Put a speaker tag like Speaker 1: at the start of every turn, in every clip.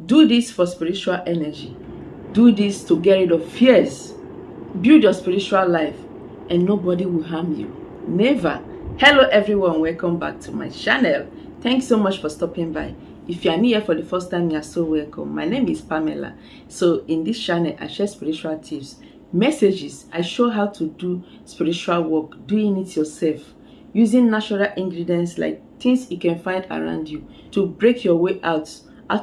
Speaker 1: Do this for spiritual energy. Do this to get rid of fears. Build your spiritual life and nobody will harm you. Never. Hello everyone, welcome back to my channel. Thanks so much for stopping by. If you are new here for the first time, you are so welcome. My name is Pamela. So in this channel, I share spiritual tips, messages. I show how to do spiritual work, doing it yourself, using natural ingredients like things you can find around you to break your way out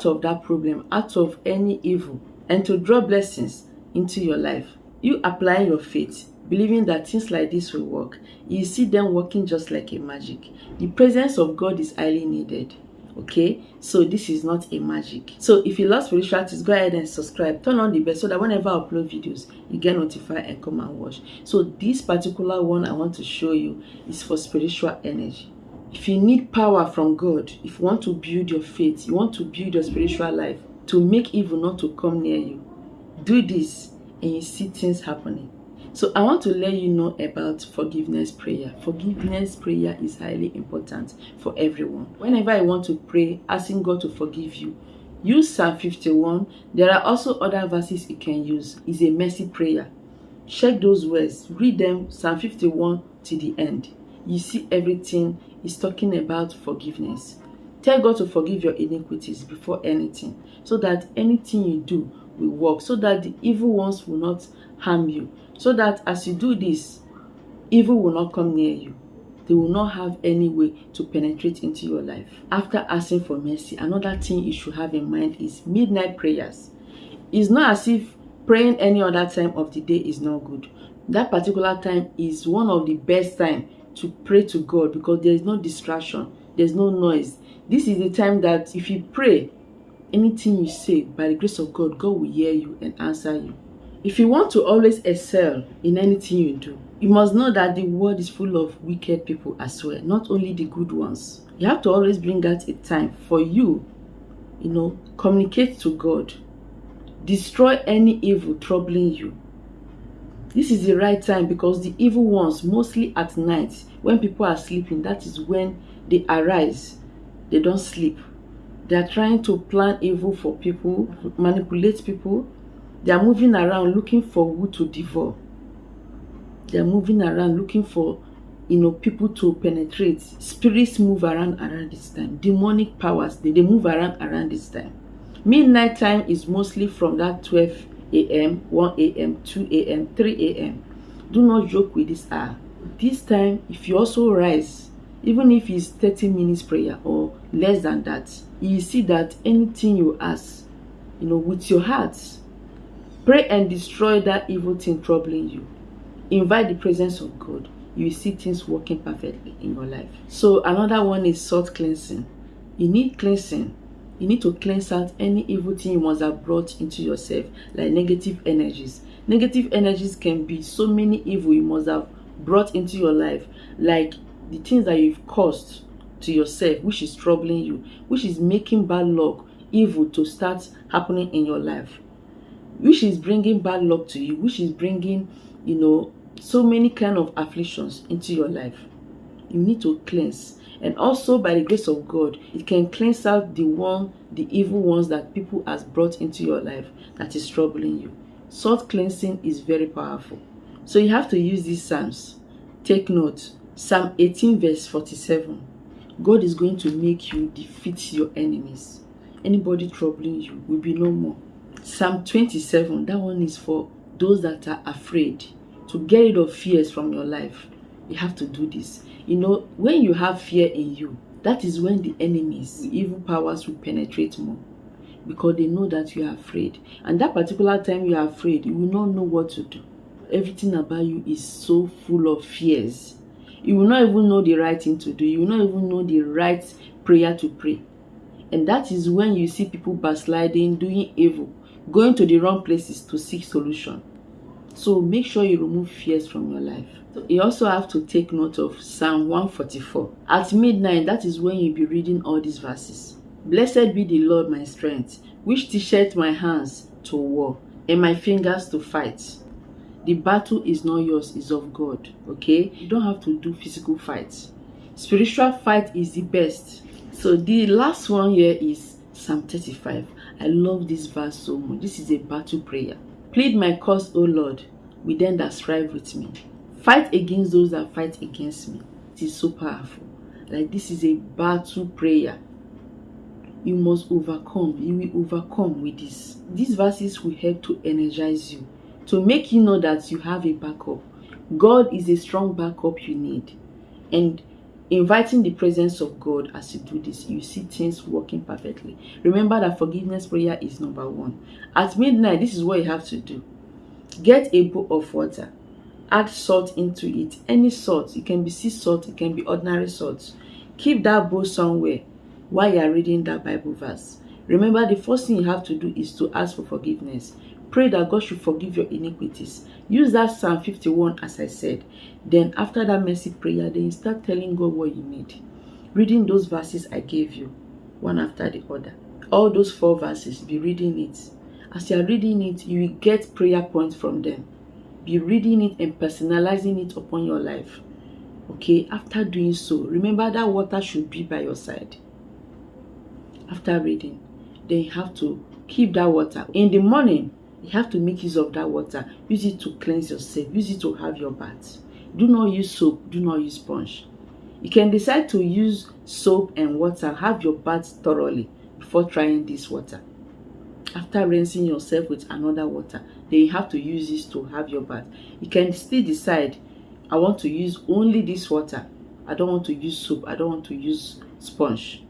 Speaker 1: of that problem, out of any evil, and to draw blessings into your life. You applying your faith, believing that things like this will work, you see them working just like a magic. The presence of God is highly needed. Okay, so this is not a magic. So if you love spiritual tips, go ahead and subscribe, turn on the bell so that whenever I upload videos, you get notified and come and watch. So this particular one I want to show you is for spiritual energy. If you need power from God, if you want to build your faith, you want to build your spiritual life, to make evil not to come near you, do this and you see things happening. So I want to let you know about forgiveness prayer. Forgiveness prayer is highly important for everyone. Whenever you want to pray, asking God to forgive you, use Psalm 51. There are also other verses you can use. It's a mercy prayer. Check those words, read them, Psalm 51 to the end. You see everything is talking about forgiveness. Tell God to forgive your iniquities before anything, so that anything you do will work, so that the evil ones will not harm you, so that as you do this, evil will not come near you. They will not have any way to penetrate into your life. After asking for mercy, another thing you should have in mind is midnight prayers. It's not as if praying any other time of the day is not good. That particular time is one of the best time to pray to God, because there is no distraction, there's no noise. This is the time that if you pray, anything you say, by the grace of God, God will hear you and answer you. If you want to always excel in anything you do, you must know that the world is full of wicked people as well, not only the good ones. You have to always bring out a time for you, communicate to God, destroy any evil troubling you. This is the right time, because the evil ones, mostly at night, when people are sleeping, that is when they arise. They don't sleep. They are trying to plan evil for people, manipulate people. They are moving around looking for who to devour. They are moving around looking for, people to penetrate. Spirits move around this time. Demonic powers, they move around this time. Midnight time is mostly from that 12 a.m., 1 a.m., 2 a.m., 3 a.m. Do not joke with this hour. This time, if you also rise, even if it's 30 minutes prayer or less than that, you see that anything you ask, with your heart, pray and destroy that evil thing troubling you. Invite the presence of God. You will see things working perfectly in your life. So another one is salt cleansing. You need cleansing. You need to cleanse out any evil thing you must have brought into yourself, like negative energies. Negative energies can be so many evil you must have brought into your life, like the things that you've caused to yourself, which is troubling you, which is making bad luck, evil to start happening in your life, which is bringing bad luck to you, which is bringing, so many kind of afflictions into your life. You need to cleanse. And also, by the grace of God, it can cleanse out the evil ones that people has brought into your life that is troubling you. Salt cleansing is very powerful. So you have to use these psalms. Take note. Psalm 18 verse 47. God is going to make you defeat your enemies. Anybody troubling you will be no more. Psalm 27, that one is for those that are afraid. To get rid of fears from your life, you have to do this. When you have fear in you, that is when the enemies, the evil powers will penetrate more, because they know that you are afraid. And that particular time you are afraid, you will not know what to do. Everything about you is so full of fears. You will not even know the right thing to do. You will not even know the right prayer to pray. And that is when you see people backsliding, doing evil, going to the wrong places to seek solution. So make sure you remove fears from your life. So you also have to take note of Psalm 144. At midnight, that is when you'll be reading all these verses. Blessed be the Lord my strength, which teacheth my hands to war, and my fingers to fight. The battle is not yours, it's of God. Okay? You don't have to do physical fights. Spiritual fight is the best. So the last one here is Psalm 35. I love this verse so much. This is a battle prayer. Plead my cause, O Lord, with them that strive with me. Fight against those that fight against me. It is so powerful. Like, this is a battle prayer. You must overcome. You will overcome with this. These verses will help to energize you, to make you know that you have a backup. God is a strong backup you need. And inviting the presence of God as you do this, you see things working perfectly. Remember that forgiveness prayer is number 1. At midnight, this is what you have to do. Get a bowl of water. Add salt into it. Any salt. It can be sea salt. It can be ordinary salt. Keep that bowl somewhere while you are reading that Bible verse. Remember, the first thing you have to do is to ask for forgiveness. Pray that God should forgive your iniquities. Use that Psalm 51 as I said. Then after that mercy prayer, then you start telling God what you need. Reading those verses I gave you, one after the other. All those 4 verses, be reading it. As you are reading it, you will get prayer points from them. Be reading it and personalizing it upon your life. Okay, after doing so, remember that water should be by your side. After reading, then you have to keep that water. In the morning, you have to make use of that water. Use it to cleanse yourself. Use it to have your bath. Do not use soap. Do not use sponge. You can decide to use soap and water. Have your bath thoroughly before trying this water. After rinsing yourself with another water, then you have to use this to have your bath. You can still decide, I want to use only this water. I don't want to use soap. I don't want to use sponge.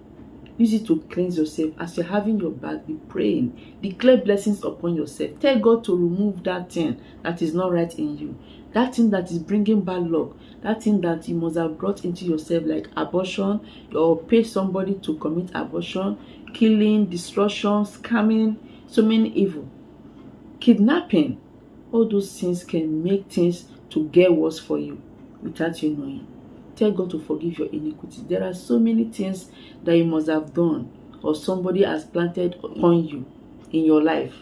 Speaker 1: Use it to cleanse yourself. As you're having your bath, be praying. Declare blessings upon yourself. Tell God to remove that thing that is not right in you. That thing that is bringing bad luck. That thing that you must have brought into yourself, like abortion, or pay somebody to commit abortion, killing, destruction, scamming, so many evil. Kidnapping. All those things can make things to get worse for you without you knowing. Tell God to forgive your iniquity. There are so many things that you must have done or somebody has planted upon you in your life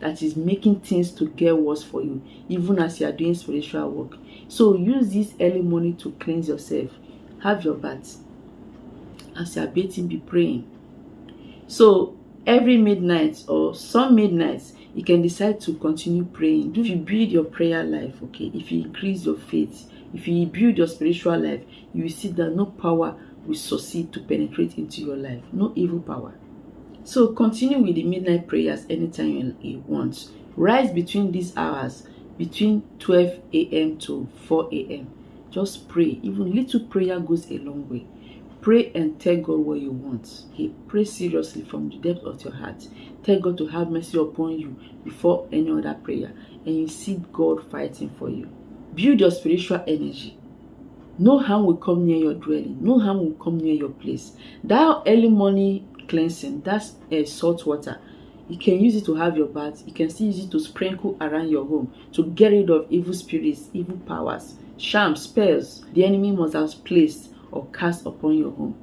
Speaker 1: that is making things to get worse for you, even as you are doing spiritual work. So use this early morning to cleanse yourself. Have your bath. As you are bathing, be praying. So every midnight or some midnights, you can decide to continue praying. If you build your prayer life, okay, if you increase your faith, if you build your spiritual life, you will see that no power will succeed to penetrate into your life. No evil power. So continue with the midnight prayers anytime you want. Rise between these hours, between 12 a.m. to 4 a.m. Just pray. Even little prayer goes a long way. Pray and tell God what you want. Okay? Pray seriously from the depth of your heart. Tell God to have mercy upon you before any other prayer. And you see God fighting for you. Build your spiritual energy. No harm will come near your dwelling. No harm will come near your place. That early morning cleansing, that's salt water. You can use it to have your bath. You can still use it to sprinkle around your home to get rid of evil spirits, evil powers, charms, spells the enemy must have placed or cast upon your home.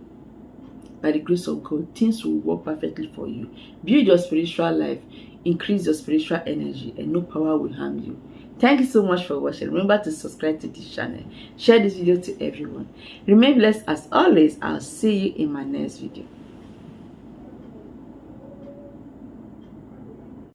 Speaker 1: By the grace of God, things will work perfectly for you. Build your spiritual life, increase your spiritual energy, and no power will harm you. Thank you so much for watching. Remember to subscribe to this channel. Share this video to everyone. Remain blessed as always. I'll see you in my next video.